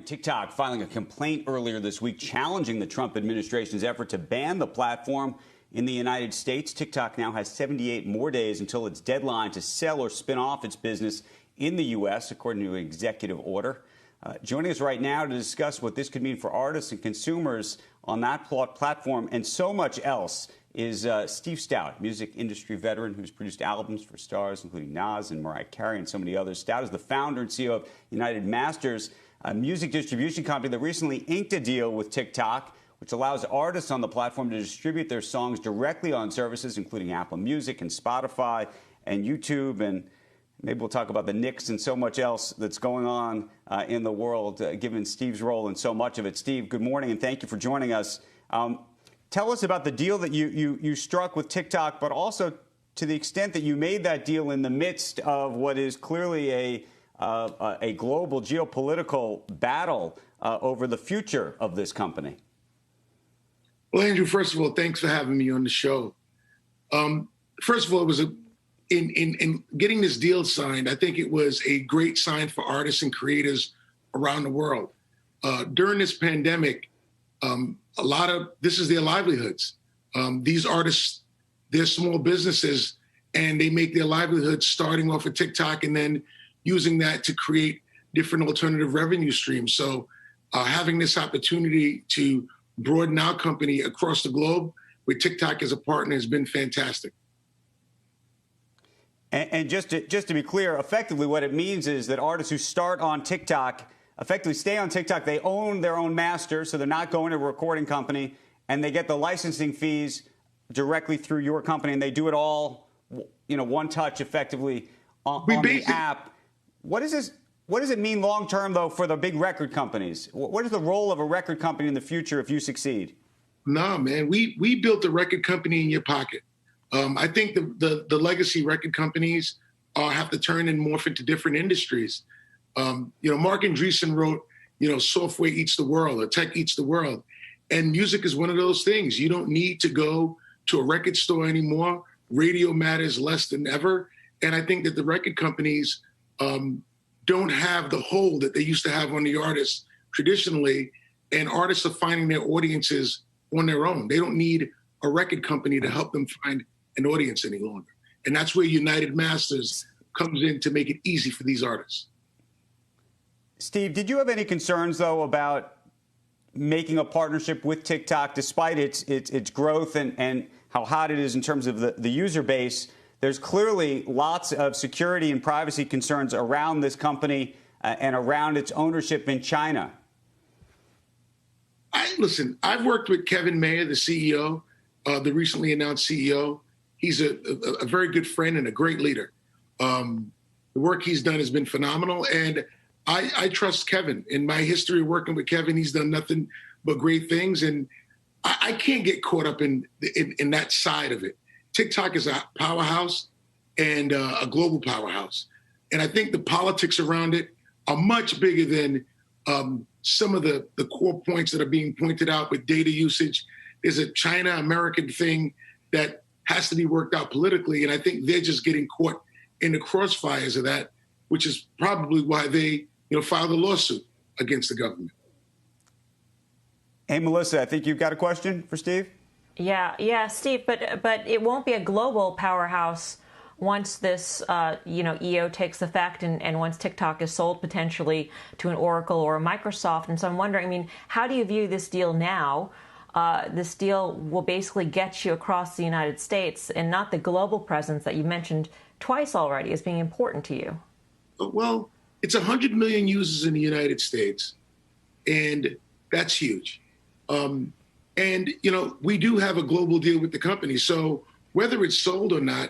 TikTok filing a complaint earlier this week challenging the Trump administration's effort to ban the platform in the United States. TikTok now has 78 more days until its deadline to sell or spin off its business in the U.S., according to an executive order. Joining us right now to discuss what this could mean for artists and consumers on that platform and so much else is Steve Stoute, music industry veteran who's produced albums for stars including Nas and Mariah Carey and so many others. Stoute is the founder and CEO of United Masters, a music distribution company that recently inked a deal with TikTok, which allows artists on the platform to distribute their songs directly on services including Apple Music and Spotify and YouTube. And maybe we'll talk about the Knicks and so much else that's going on in the world, given Steve's role in so much of it. Steve, good morning, and thank you for joining us. Tell us about the deal that you struck with TikTok, but also to the extent that you made that deal in the midst of what is clearly a global geopolitical battle over the future of this company. Well, Andrew, first of all, thanks for having me on the show. First of all, it was in getting this deal signed, I think it was a great sign for artists and creators around the world. During this pandemic, this is their livelihoods. These artists, they're small businesses, and they make their livelihoods starting off of TikTok and then using that to create different alternative revenue streams. So having this opportunity to broaden our company across the globe with TikTok as a partner has been fantastic. And just to be clear, effectively what it means is that artists who start on TikTok effectively stay on TikTok. They own their own master, so they're not going to a recording company, and they get the licensing fees directly through your company, and they do it all, one touch effectively on the app. What does it mean long term, though, for the big record companies? What is the role of a record company in the future if you succeed? Nah, man, we built a record company in your pocket. I think the legacy record companies have to turn and morph into different industries. Mark Andreessen wrote, software eats the world, or tech eats the world. And music is one of those things. You don't need to go to a record store anymore. Radio matters less than ever. And I think that the record companies don't have the hold that they used to have on the artists traditionally. And artists are finding their audiences on their own. They don't need a record company to help them find an audience any longer. And that's where United Masters comes in to make it easy for these artists. Steve, did you have any concerns, though, about making a partnership with TikTok, despite its growth and how hot it is in terms of the user base? There's clearly lots of security and privacy concerns around this company and around its ownership in China. Listen, I've worked with Kevin Mayer, the CEO, the recently announced CEO. He's a very good friend and a great leader. The work he's done has been phenomenal, and I trust Kevin. In my history of working with Kevin, he's done nothing but great things, and I can't get caught up in that side of it. TikTok is a powerhouse and a global powerhouse. And I think the politics around it are much bigger than some of the core points that are being pointed out with data usage. There's a China-American thing that has to be worked out politically. And I think they're just getting caught in the crossfires of that, which is probably why they filed a lawsuit against the government. Hey, Melissa, I think you've got a question for Steve. Yeah, Steve, but it won't be a global powerhouse once this, EO takes effect and once TikTok is sold potentially to an Oracle or a Microsoft. And so I'm wondering, how do you view this deal now? This deal will basically get you across the United States and not the global presence that you mentioned twice already as being important to you. Well, it's 100 million users in the United States, and that's huge. And, we do have a global deal with the company. So whether it's sold or not,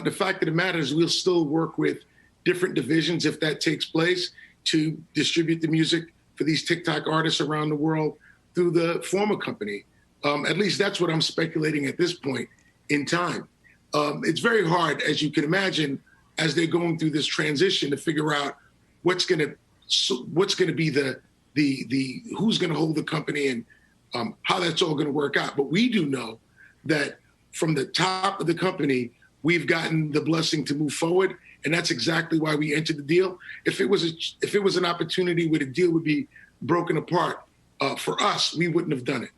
the fact of the matter is we'll still work with different divisions if that takes place to distribute the music for these TikTok artists around the world through the former company. At least that's what I'm speculating at this point in time. It's very hard, as you can imagine, as they're going through this transition to figure out what's going to be the who's going to hold the company and how that's all going to work out. But we do know that from the top of the company, we've gotten the blessing to move forward, and that's exactly why we entered the deal. If it was an opportunity where the deal would be broken apart. For us, we wouldn't have done it.